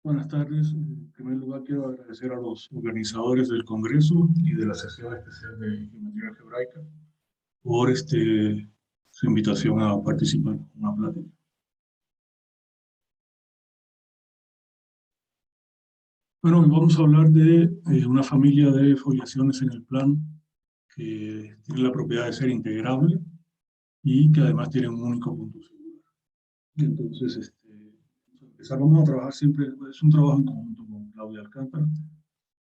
Buenas tardes. En primer lugar, quiero agradecer a los organizadores del Congreso y de la sesión especial de Geometría Algebraica por su invitación a participar en una plática. Bueno, hoy vamos a hablar de una familia de foliaciones en el plano que tiene la propiedad de ser integrable y que además tiene un único punto singular. Entonces, vamos a trabajar siempre, es un trabajo en conjunto con Claudia Alcántara.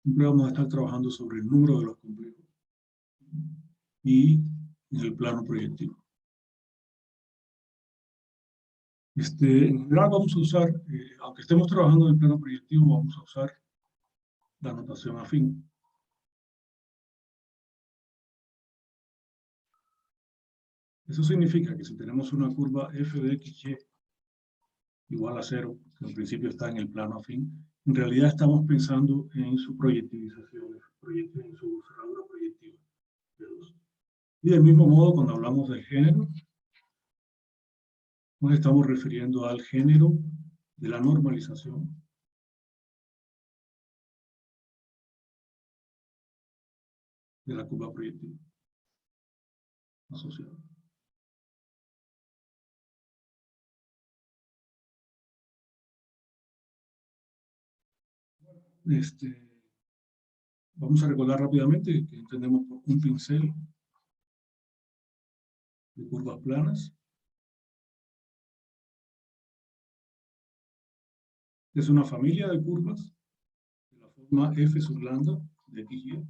Siempre vamos a estar trabajando sobre el número de los complejos y en el plano proyectivo. En general vamos a usar, aunque estemos trabajando en el plano proyectivo, vamos a usar la notación afín. Eso significa que si tenemos una curva f de xy igual a 0, que en principio está en el plano afín, en realidad estamos pensando en su proyectivización, en su cerradura proyectiva. Y del mismo modo, cuando hablamos del género, nos estamos refiriendo al género de la normalización de la curva proyectiva asociada. Vamos a recordar rápidamente que entendemos por un pincel de curvas planas. Es una familia de curvas de la forma f sub lambda de xy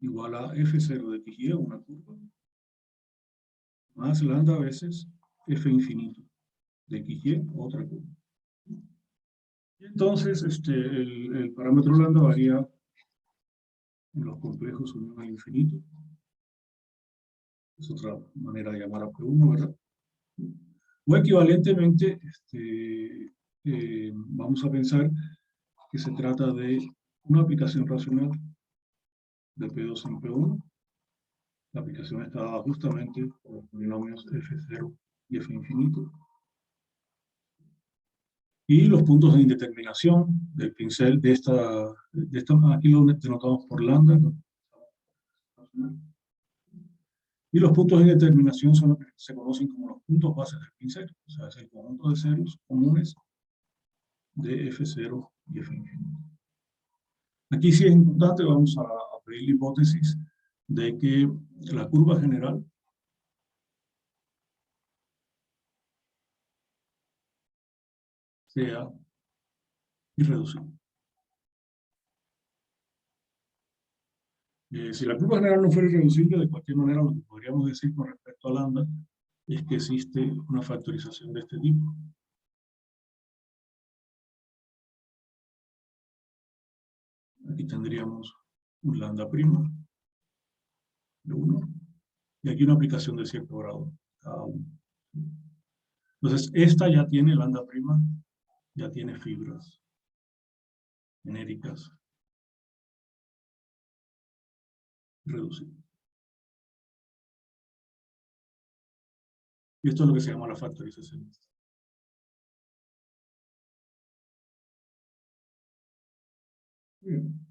igual a f0 de xy, una curva, más lambda veces f infinito de xy, otra curva. Y entonces el parámetro lambda varía en los complejos unión al infinito. Es otra manera de llamar a P1, ¿verdad? O equivalentemente, vamos a pensar que se trata de una aplicación racional de P2 en P1. La aplicación está dada justamente por los polinomios f0 y f infinito. Y los puntos de indeterminación del pincel de esta aquí lo denotamos por lambda, ¿no? Y los puntos de indeterminación son los que se conocen como los puntos bases del pincel. O sea, es el conjunto de ceros comunes de f0 y f infinito. Aquí sí es importante, vamos a pedir la hipótesis de que la curva general sea irreducible. Si la curva general no fuera irreducible, de cualquier manera lo que podríamos decir con respecto a lambda es que existe una factorización de este tipo. Aquí tendríamos un lambda prima de 1 y aquí una aplicación de cierto grado cada uno. Entonces, esta ya tiene lambda prima, ya tiene fibras genéricas reducibles. Y esto es lo que se llama la factorización. Bien.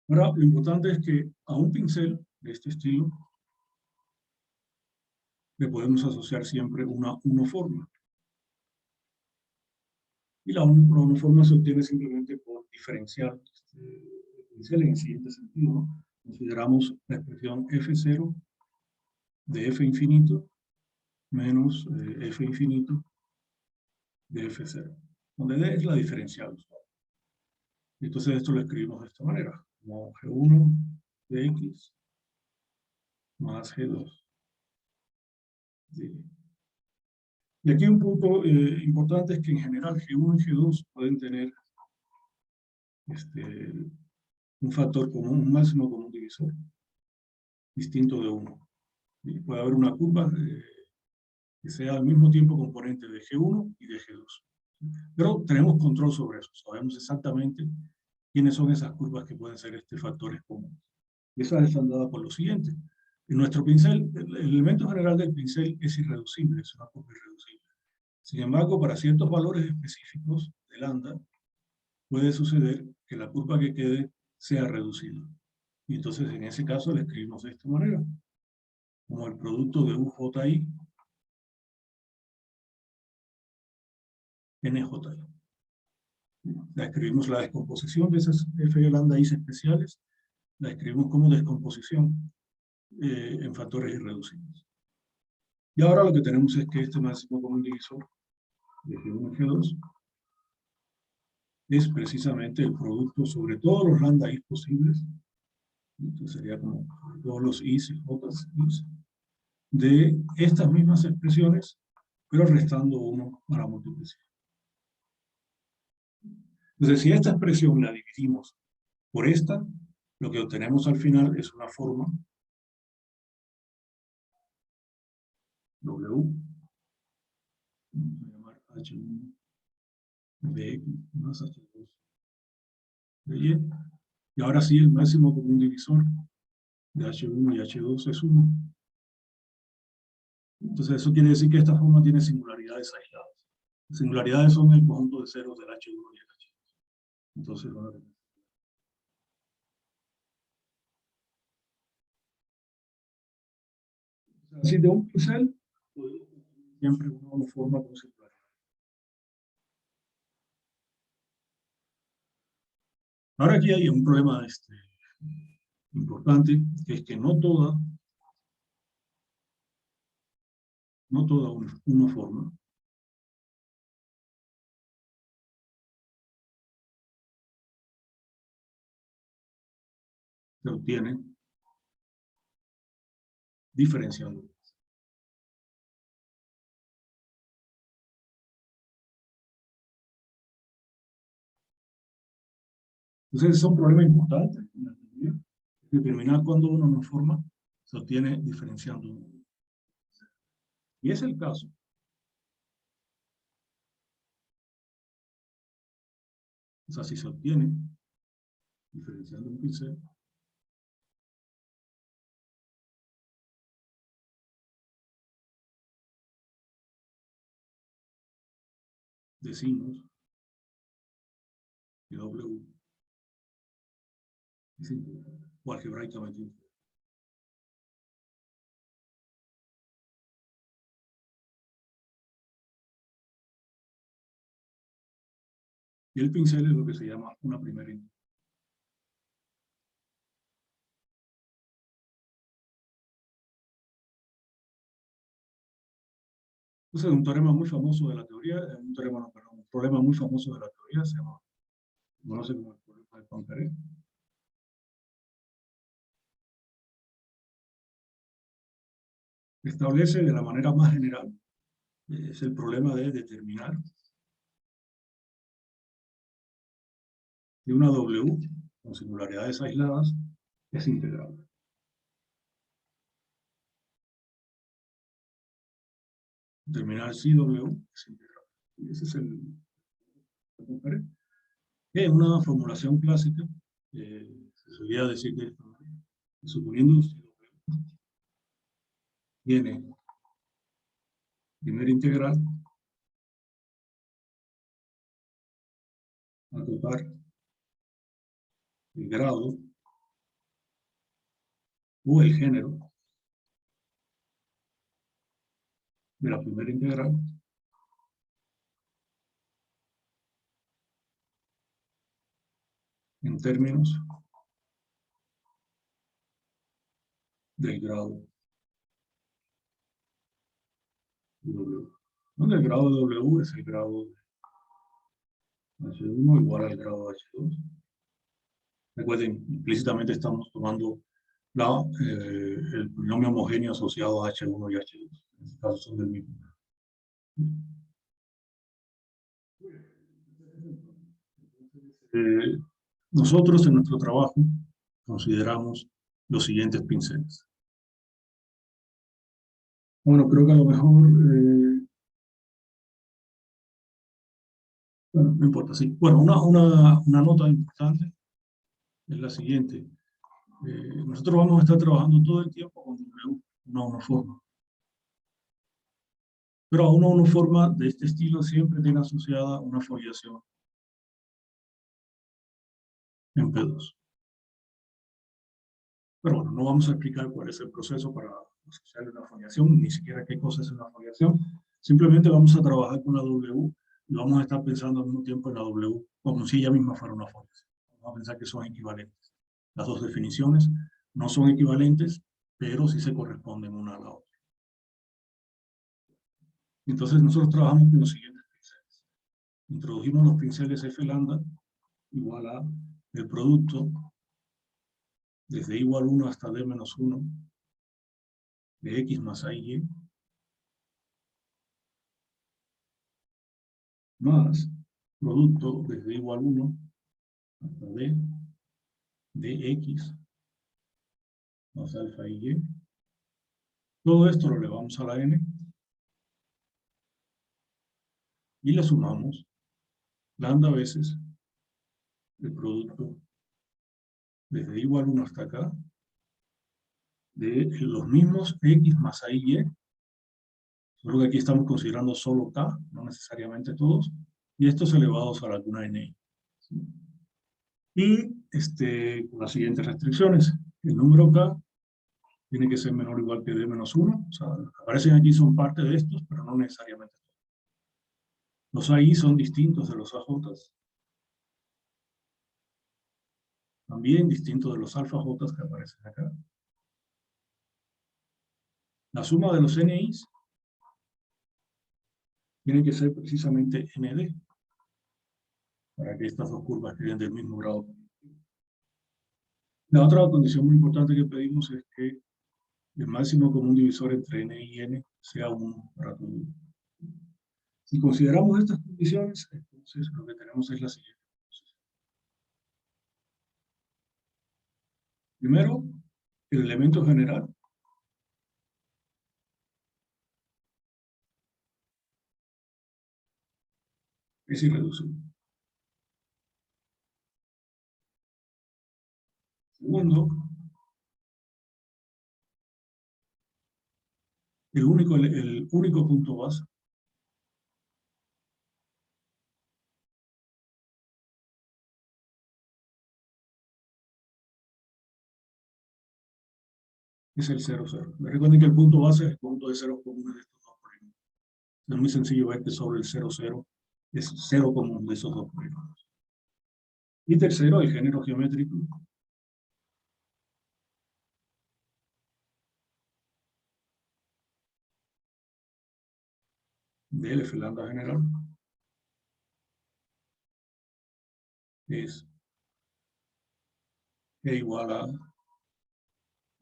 Ahora, lo importante es que a un pincel de este estilo le podemos asociar siempre una uniforma. Y la uniforma se obtiene simplemente por diferenciar el pincel en el siguiente sentido, ¿no? Consideramos la expresión f0 de f infinito menos f infinito de f0, donde d es la diferencial. Entonces esto lo escribimos de esta manera, como g1 de x más g2 de y. Y aquí un punto importante es que en general G1 y G2 pueden tener un factor común, un máximo común divisor, distinto de 1. Y puede haber una curva que sea al mismo tiempo componente de G1 y de G2. Pero tenemos control sobre eso, sabemos exactamente quiénes son esas curvas que pueden ser factores comunes. Y esas están dadas por lo siguiente. En nuestro pincel, el elemento general del pincel es irreducible, es una curva irreducible. Sin embargo, para ciertos valores específicos de lambda, puede suceder que la curva que quede sea reducida. Y entonces, en ese caso, la escribimos de esta manera, como el producto de UJI, NJI. La escribimos la descomposición de esas F lambda I especiales, la escribimos como descomposición en factores irreducibles. Y ahora lo que tenemos es que este máximo común divisor de G1 y G2 es precisamente el producto sobre todos los lambda I posibles, entonces sería como todos los I's y J's, de estas mismas expresiones, pero restando uno a la multiplicación. Entonces, si esta expresión la dividimos por esta, lo que obtenemos al final es una forma W, vamos a llamar H1 de X más H2 de Y, y ahora sí el máximo común divisor de H1 y H2 es 1. Entonces eso quiere decir que esta forma tiene singularidades aisladas. Las singularidades son el conjunto de ceros del H1 y el H2. Entonces, así de un pincel, siempre una forma con singularidad. Ahora aquí hay un problema importante, que es que no toda una forma se obtiene diferenciando. Entonces, es un problema importante en la teoría, determinar cuándo una forma se obtiene diferenciando. Y es el caso. O sea, si se obtiene diferenciando un pincel, decimos que W es integral, o algebraicamente integral. Y el pincel es lo que se llama una primera integral. Entonces, un teorema muy famoso de la teoría, un problema muy famoso de la teoría se llama, no sé cómo el problema de Poincaré. Establece de la manera más general, es el problema de determinar que una W con singularidades aisladas es integral. Determinar si W es integral. Y ese es el es una formulación clásica. Se solía decir que suponiendo si W tiene primera integral a tocar el grado o el género de la primera integral en términos del grado de W. Donde el grado de W es el grado de H1 igual al grado de H2. Recuerden, implícitamente estamos tomando el polinomio homogéneo asociado a H1 y H2. En este caso son del mismo. Nosotros en nuestro trabajo consideramos los siguientes pinceles. Bueno, creo que a lo mejor, bueno, no importa, sí. Bueno, una nota importante es la siguiente. nosotros vamos a estar trabajando todo el tiempo con una uniforme. Pero a una uniforme de este estilo siempre tiene asociada una foliación en P2. Pero bueno, no vamos a explicar cuál es el proceso para asociar una foliación, ni siquiera qué cosa es una foliación. Simplemente vamos a trabajar con la W y vamos a estar pensando al mismo tiempo en la W como si ella misma fuera una foliación. Vamos a pensar que son equivalentes. Las dos definiciones no son equivalentes, pero sí se corresponden una a la otra. Entonces nosotros trabajamos con los siguientes pinceles. Introdujimos los pinceles F lambda igual a el producto desde igual 1 hasta D menos 1 de X más A y Y más producto desde igual 1 hasta D de X más alfa y Y. Todo esto lo elevamos a la N y le sumamos lambda veces el producto desde igual 1 hasta acá de los mismos X más A y Y. Solo que aquí estamos considerando solo K, no necesariamente todos, y estos elevados a la cuna N. Y con las siguientes restricciones. El número K tiene que ser menor o igual que D menos 1. O sea, los que aparecen aquí son parte de estos, pero no necesariamente todos. Los AI son distintos de los AJ. También distintos de los alfa J que aparecen acá. La suma de los NIs tiene que ser precisamente ND, para que estas dos curvas queden del mismo grado. La otra condición muy importante que pedimos es que el máximo común divisor entre N y N sea 1 para todo. Si consideramos estas condiciones, entonces lo que tenemos es la siguiente. Primero, el elemento general es irreducible. Segundo, el único punto base es el 0, 0. Recuerden que el punto base es el punto de ceros comunes de estos dos polígonos. Es muy sencillo ver que sobre el 0, 0 es cero común de esos dos polígonos. Y tercero, el género geométrico del F lambda general es E igual a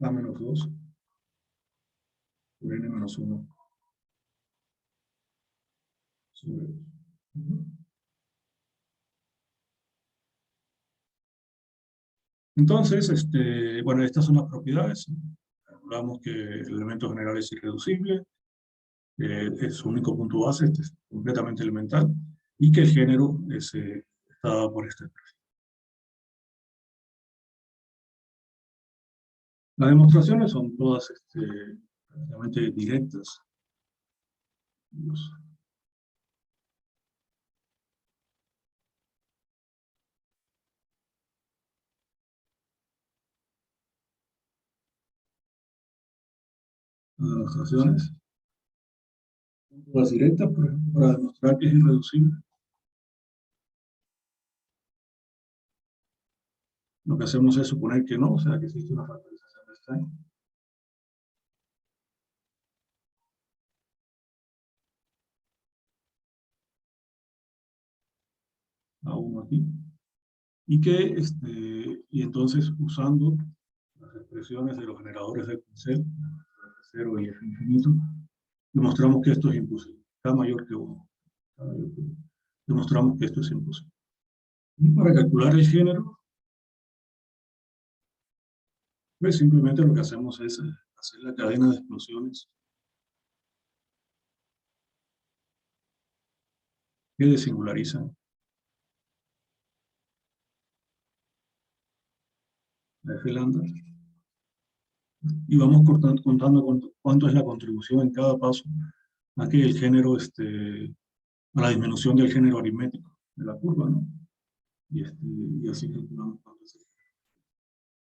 A menos 2 por N menos 1 sobre 2. Entonces, bueno, estas son las propiedades. Hablamos que el elemento general es irreducible, es su único punto base, este es completamente elemental, y que el género está dado por esta expresión. Las demostraciones son todas prácticamente directas. Las demostraciones son todas directas, por ejemplo, para demostrar que es irreducible. Lo que hacemos es suponer que no, o sea, que existe una factorización de Stein. A uno aquí. Y que, y entonces, usando las expresiones de los generadores del pincel, F0 y F infinito, demostramos que esto es imposible. K mayor que 1. Demostramos que esto es imposible. Y para calcular el género, pues simplemente lo que hacemos es hacer la cadena de explosiones que desingularizan la F lambda y vamos contando cuánto es la contribución en cada paso a que el género, a la disminución del género aritmético de la curva, ¿no? Y así calculamos cuánto es el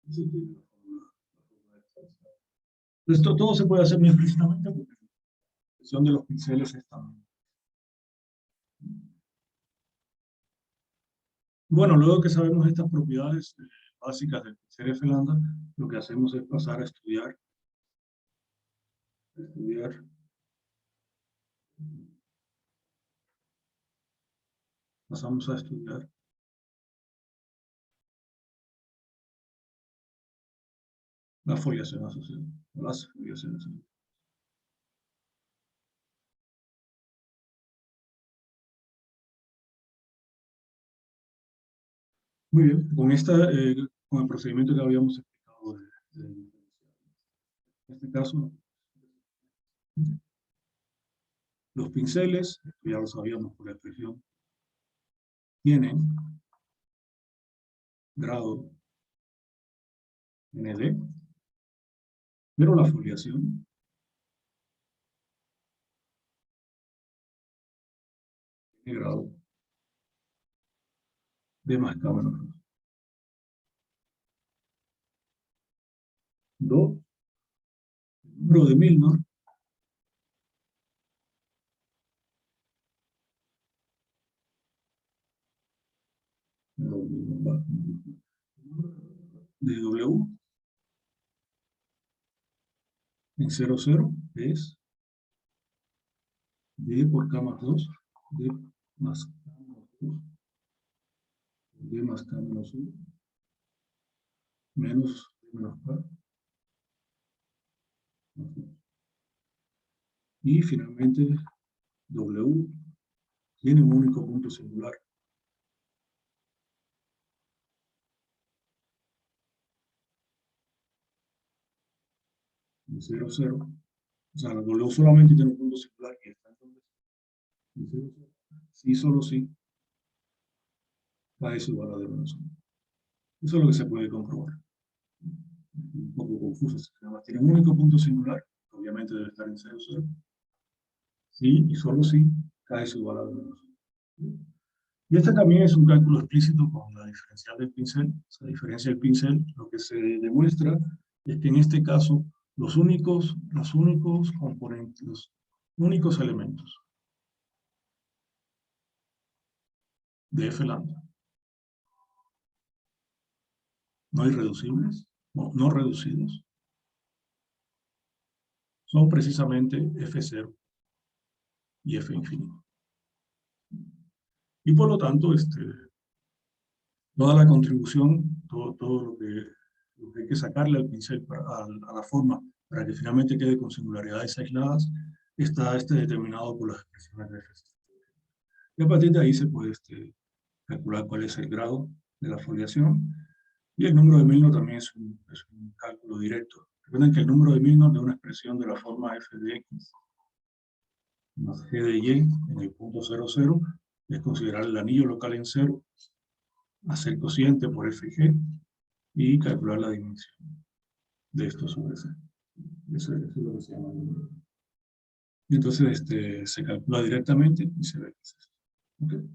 género. Esto todo se puede hacer muy explícitamente porque la expresión de los pinceles es tan... Bueno, luego que sabemos estas propiedades básicas del pincel F-lambda, lo que hacemos es pasar a estudiar pasamos a estudiar la foliación asociada, las foliaciones asociadas. Muy bien, con el procedimiento que habíamos explicado en este caso, los pinceles, esto ya lo sabíamos por la expresión, tienen grado ND, pero la foliación tiene grado D más K menos 2. El número de Milnor de W en 0,0 es D por K más 2, D más K menos 2, D más K menos 1, menos D menos K. Y finalmente, W tiene un único punto singular. En 0, 0. O sea, la W solamente tiene un punto singular y está entonces en 0, 0. Sí, solo sí. K es igual a D menos 1. Eso es lo que se puede comprobar. Un poco confuso. Tiene un único punto singular. Obviamente debe estar en 0, 0. Sí, y solo sí. K es igual a D menos 1. Y este también es un cálculo explícito con la diferencial del pincel. La diferencia del pincel, lo que se demuestra es que en este caso los únicos componentes, los únicos elementos de F-lambda no irreducibles, no reducidos, son precisamente F0 y F infinito. Y por lo tanto, toda la contribución, todo lo que hay que sacarle al pincel a la forma para que finalmente quede con singularidades aisladas, está determinado por las expresiones de F0. Y a partir de ahí se puede calcular cuál es el grado de la foliación. Y el número de Milnor también es un cálculo directo. Recuerden que el número de Milnor de una expresión de la forma f de x más g de y en el punto 0, 0 es considerar el anillo local en 0, hacer cociente por fg y calcular la dimensión de esto sobre c. Eso es lo que se llama el número. Y entonces se calcula directamente y se ve que es esto. ¿Okay?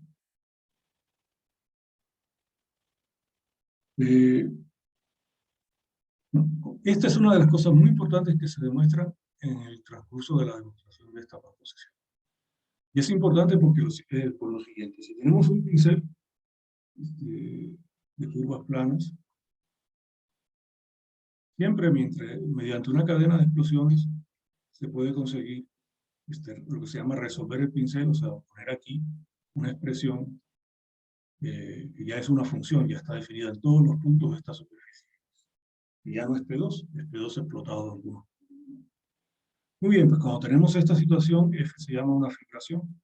Esta es una de las cosas muy importantes que se demuestran en el transcurso de la demostración de esta proposición. Y es importante porque por lo siguiente, si tenemos un pincel de curvas planas, siempre mediante una cadena de explosiones se puede conseguir lo que se llama resolver el pincel, o sea, poner aquí una expresión que ya es una función, ya está definida en todos los puntos de esta superficie. Y ya no es P2, es P2 explotado de alguno. Muy bien, pues cuando tenemos esta situación, F se llama una fibración.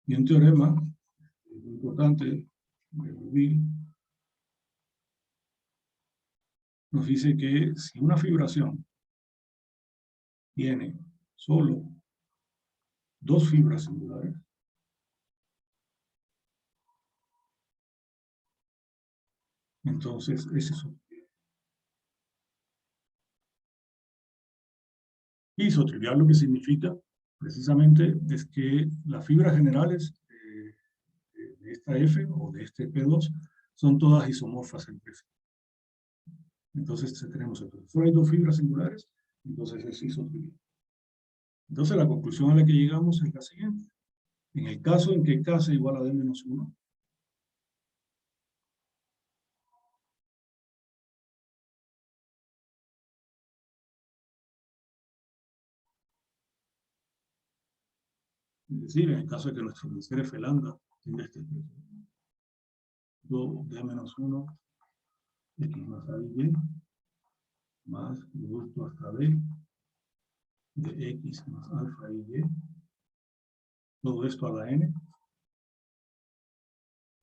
Y un teorema muy importante, nos dice que si una fibración tiene solo dos fibras singulares, entonces Isotrivial lo que significa precisamente es que las fibras generales de esta F o de este P2 son todas isomorfas entre sí. Entonces tenemos entonces, solo hay dos fibras singulares, entonces es isotrivial. Entonces la conclusión a la que llegamos es la siguiente. En el caso en que K sea igual a D-1, es decir, en el caso de que nuestro pincel F lambda tenga esta expresión, D-1, X más A y Y, más producto hasta D, de X más alfa y Y, todo esto a la N,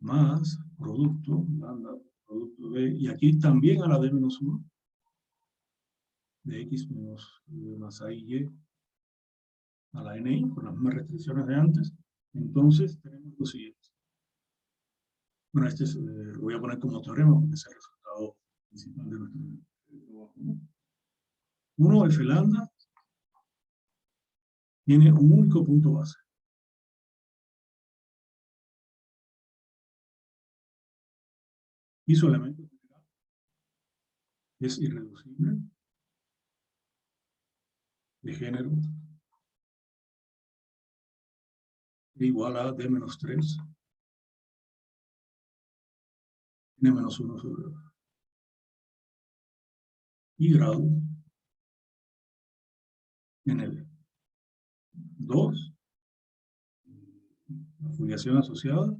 más producto, lambda, producto D, y aquí también a la D-1, de X menos más A y Y, a la NI, con las mismas restricciones de antes. Entonces tenemos lo siguiente. Bueno, este lo voy a poner como teorema porque es el resultado principal de nuestro trabajo. 1 F lambda tiene un único punto base. Y su elemento general es irreducible, de género, e igual a D-3, N-1 sobre 2. Y grado NB. 2, la foliación asociada,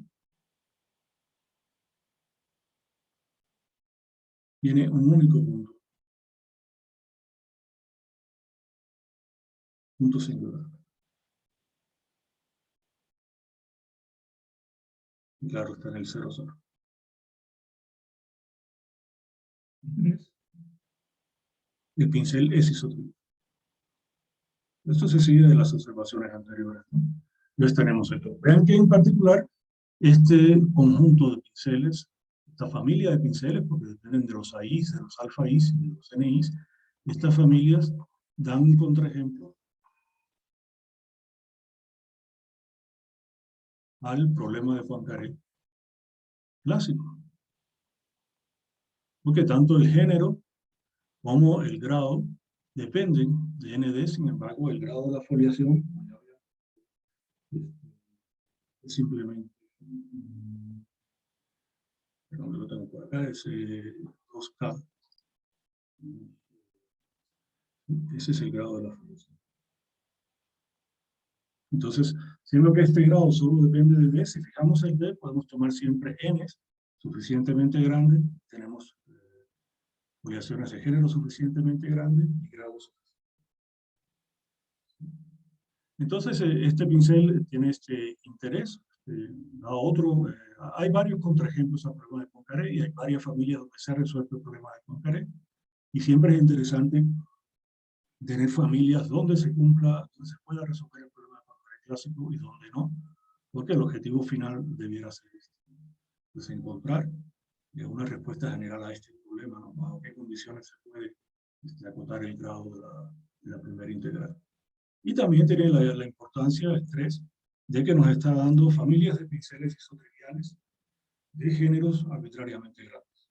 tiene un único punto singular. Y claro, está en el 0, 0. 3. El pincel es isotrivial. Esto se sigue de las observaciones anteriores, ¿no? Entonces tenemos esto. Vean que en particular este conjunto de pinceles, esta familia de pinceles, porque dependen de los AIs, de los alfa Is y de los NIs, estas familias dan un contraejemplo al problema de Poincaré clásico. Porque tanto el género como el grado dependen de ND, sin embargo, el grado de la foliación es simplemente, perdón, lo tengo por acá, es 2K. Ese es el grado de la foliación. Entonces, siendo que este grado solo depende de D, si fijamos el D, podemos tomar siempre N suficientemente grandes, tenemos foliaciones de género suficientemente grandes y grados. Entonces, este pincel tiene este interés. Hay varios contraejemplos al problema de Poincaré y hay varias familias donde se ha resuelto el problema de Poincaré. Y siempre es interesante tener familias donde se cumpla, donde se pueda resolver el problema de Poincaré clásico y donde no, porque el objetivo final debiera ser pues, encontrar una respuesta general a este problema, ¿no? Bajo qué condiciones se puede acotar el grado de la primera integral. Y también tiene la importancia, el estrés, de que nos está dando familias de pinceles isotriviales de géneros arbitrariamente grandes.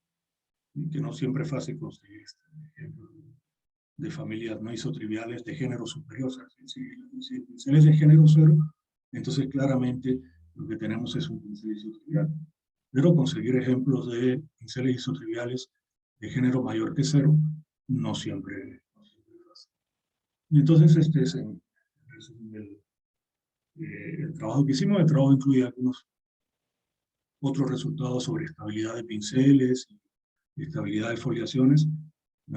Y que no siempre es fácil conseguir este ejemplo de familias no isotriviales de género superior. O sea, si el pincel es de género cero, entonces claramente lo que tenemos es un pincel isotrivial. Pero conseguir ejemplos de pinceles isotriviales de género mayor que cero no siempre es fácil. Y entonces este es en resumen el trabajo que hicimos. El trabajo incluye algunos otros resultados sobre estabilidad de pinceles y estabilidad de foliaciones,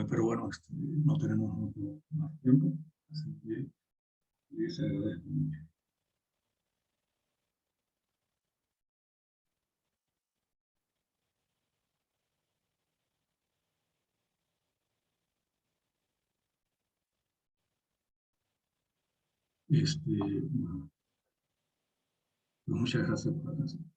pero bueno, no tenemos mucho más tiempo, así que les agradezco mucho. Bueno, pues muchas gracias por la atención.